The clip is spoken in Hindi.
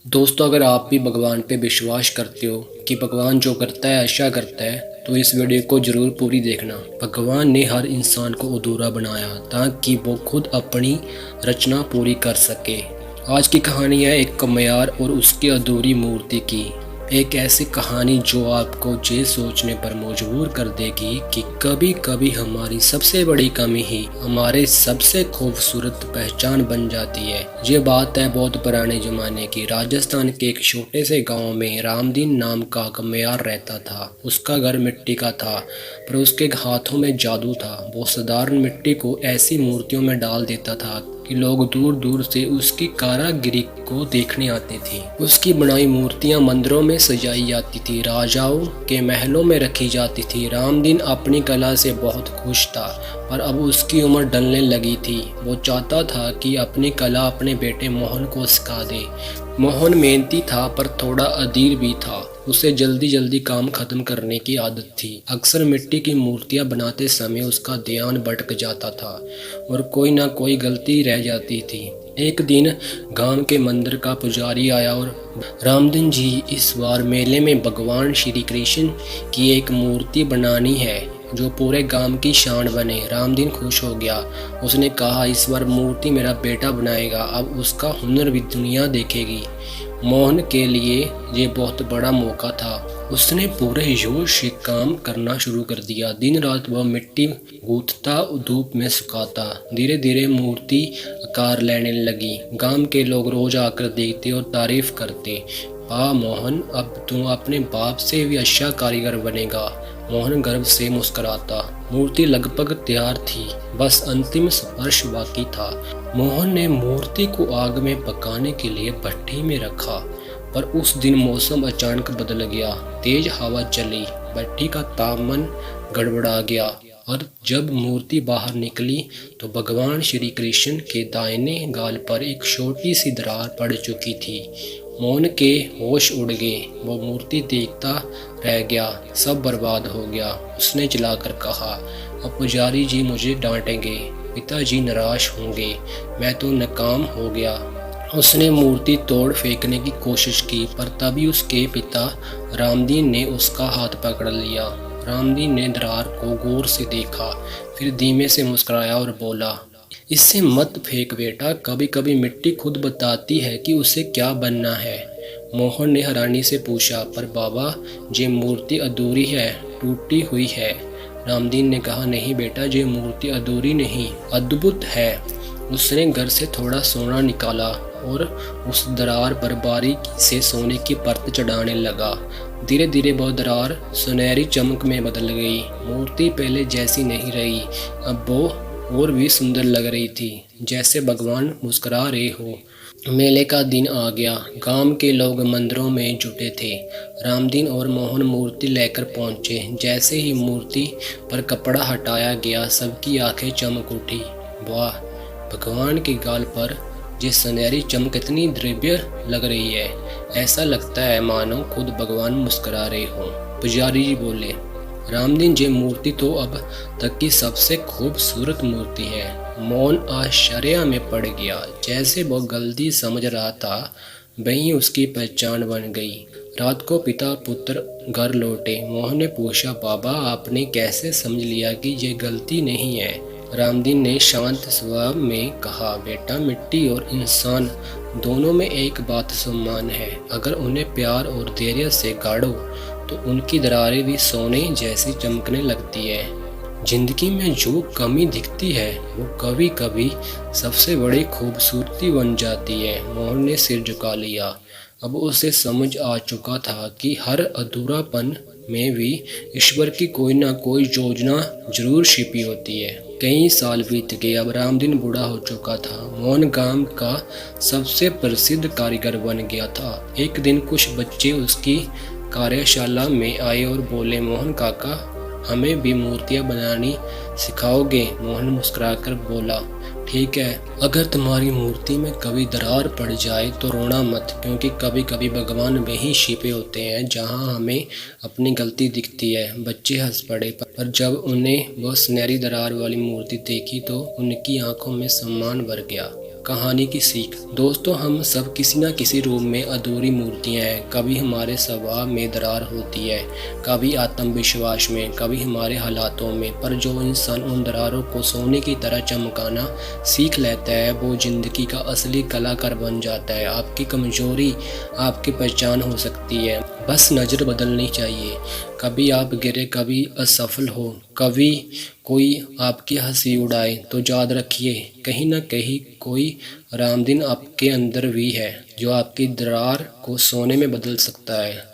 दोस्तों, अगर आप भी भगवान पे विश्वास करते हो कि भगवान जो करता है अच्छा करता है, तो इस वीडियो को ज़रूर पूरी देखना। भगवान ने हर इंसान को अधूरा बनाया ताकि वो खुद अपनी रचना पूरी कर सके। आज की कहानी है एक कमयार और उसकी अधूरी मूर्ति की। एक ऐसी कहानी जो आपको ये सोचने पर मजबूर कर देगी कि कभी कभी हमारी सबसे बड़ी कमी ही हमारे सबसे खूबसूरत पहचान बन जाती है। ये बात है बहुत पुराने जमाने की। राजस्थान के एक छोटे से गांव में रामदीन नाम का कमयार रहता था। उसका घर मिट्टी का था, पर उसके हाथों में जादू था। वो साधारण मिट्टी को ऐसी मूर्तियों में डाल देता था कि लोग दूर दूर से उसकी कारागिरी को देखने आते थे। उसकी बनाई मूर्तियां मंदिरों में सजाई जाती थी, राजाओं के महलों में रखी जाती थी। रामदीन अपनी कला से बहुत खुश था, पर अब उसकी उम्र ढलने लगी थी। वो चाहता था कि अपनी कला अपने बेटे मोहन को सिखा दे। मोहन मेहनती था पर थोड़ा अधीर भी था। उसे जल्दी जल्दी काम खत्म करने की आदत थी। अक्सर मिट्टी की मूर्तियां बनाते समय उसका ध्यान भटक जाता था और कोई ना कोई गलती रह जाती थी। एक दिन गांव के मंदिर का पुजारी आया और रामदीन जी, इस बार मेले में भगवान श्री कृष्ण की एक मूर्ति बनानी है जो पूरे गांव की शान बने। रामदीन खुश हो गया। उसने कहा, इस बार मूर्ति मेरा बेटा बनाएगा, अब उसका हुनर भी दुनिया देखेगी। मोहन के लिए ये बहुत बड़ा मौका था। उसने पूरे जोश से काम करना शुरू कर दिया। दिन रात वह मिट्टी गूंथता, धूप में सुखाता। धीरे धीरे मूर्ति आकार लेने लगी। गांव के लोग रोज आकर देखते और तारीफ करते। वाह मोहन, अब तू अपने बाप से भी अच्छा कारीगर बनेगा। मोहन गर्व से मुस्कुराता। मूर्ति लगभग तैयार थी, बस अंतिम स्पर्श बाकी था। मोहन ने मूर्ति को आग में पकाने के लिए भट्ठी में रखा, पर उस दिन मौसम अचानक बदल गया। तेज हवा चली, भट्ठी का तापमान गड़बड़ा गया और जब मूर्ति बाहर निकली तो भगवान श्री कृष्ण के दाहिने गाल पर एक छोटी सी दरार पड़ चुकी थी। मोहन के होश उड़ गए। वो मूर्ति देखता रह गया। सब बर्बाद हो गया। उसने चिल्लाकर कहा, अब पुजारी जी मुझे डांटेंगे, पिताजी निराश होंगे, मैं तो नाकाम हो गया। उसने मूर्ति तोड़ फेंकने की कोशिश की, पर तभी उसके पिता रामदीन ने उसका हाथ पकड़ लिया। रामदीन ने दरार को गौर से देखा, फिर धीमे से मुस्कुराया और बोला, इससे मत फेंक बेटा, कभी कभी मिट्टी खुद बताती है कि उसे क्या बनना है। मोहन ने हैरानी से पूछा, पर बाबा, ये मूर्ति अधूरी है, टूटी हुई है। रामदीन ने कहा, नहीं बेटा, ये मूर्ति अधूरी नहीं, अद्भुत है। उसने घर से थोड़ा सोना निकाला और उस दरार पर बारीकी से सोने की परत चढ़ाने लगा। धीरे धीरे वह दरार सुनहरी चमक में बदल गई। मूर्ति पहले जैसी नहीं रही, अब वो और भी सुंदर लग रही थी, जैसे भगवान मुस्कुरा रहे हो। मेले का दिन आ गया। गांव के लोग मंदिरों में जुटे थे। रामदीन और मोहन मूर्ति लेकर पहुंचे। जैसे ही मूर्ति पर कपड़ा हटाया गया, सबकी आंखें चमक उठी। वाह, भगवान के गाल पर ये सुनहरी चमक इतनी दिव्य लग रही है, ऐसा लगता है मानो खुद भगवान मुस्कुरा रहे हो। पुजारी जी बोले, रामदीन, ये मूर्ति तो अब तक की सबसे खूबसूरत मूर्ति है। मोहन आश्चर्य में पड़ गया। जैसे वो गलती समझ रहा था, वहीं उसकी पहचान बन गई। रात को पिता पुत्र घर लौटे। मोहन ने पूछा, बाबा, आपने कैसे समझ लिया कि ये गलती नहीं है? रामदीन ने शांत स्वभाव में कहा, बेटा, मिट्टी और इंसान दोनों में एक बात समान है। अगर उन्हें प्यार और धैर्य से गाड़ो तो उनकी दरारें भी सोने जैसी चमकने लगती है। जिंदगी में जो कमी दिखती है वो कभी कभी सबसे बड़ी खूबसूरती बन जाती है। मोहन ने सिर झुका लिया। अब उसे समझ आ चुका था कि हर अधूरापन में भी ईश्वर की कोई ना कोई योजना जरूर छिपी होती है। कई साल बीत गए। अब रामदीन बूढ़ा हो चुका था। मोहन गांव का सबसे प्रसिद्ध कारीगर बन गया था। एक दिन कुछ बच्चे उसकी कार्यशाला में आए और बोले, मोहन काका, हमें भी मूर्तियां बनानी सिखाओगे? मोहन मुस्कुराकर बोला, ठीक है, अगर तुम्हारी मूर्ति में कभी दरार पड़ जाए तो रोना मत, क्योंकि कभी कभी भगवान वहीं छिपे होते हैं जहां हमें अपनी गलती दिखती है। बच्चे हंस पड़े, पर जब उन्हें वह सुनहरी दरार वाली मूर्ति देखी तो उनकी आंखों में सम्मान भर गया। कहानी की सीख। दोस्तों, हम सब किसी न किसी रूप में अधूरी मूर्तियाँ हैं। कभी हमारे स्वभाव में दरार होती है, कभी आत्मविश्वास में, कभी हमारे हालातों में। पर जो इंसान उन दरारों को सोने की तरह चमकाना सीख लेता है, वो ज़िंदगी का असली कलाकार बन जाता है। आपकी कमज़ोरी आपकी पहचान हो सकती है, बस नज़र बदलनी चाहिए। कभी आप गिरे, कभी असफल हो, कभी कोई आपकी हंसी उड़ाए, तो याद रखिए कहीं ना कहीं कोई रामदीन आपके अंदर भी है, जो आपकी दरार को सोने में बदल सकता है।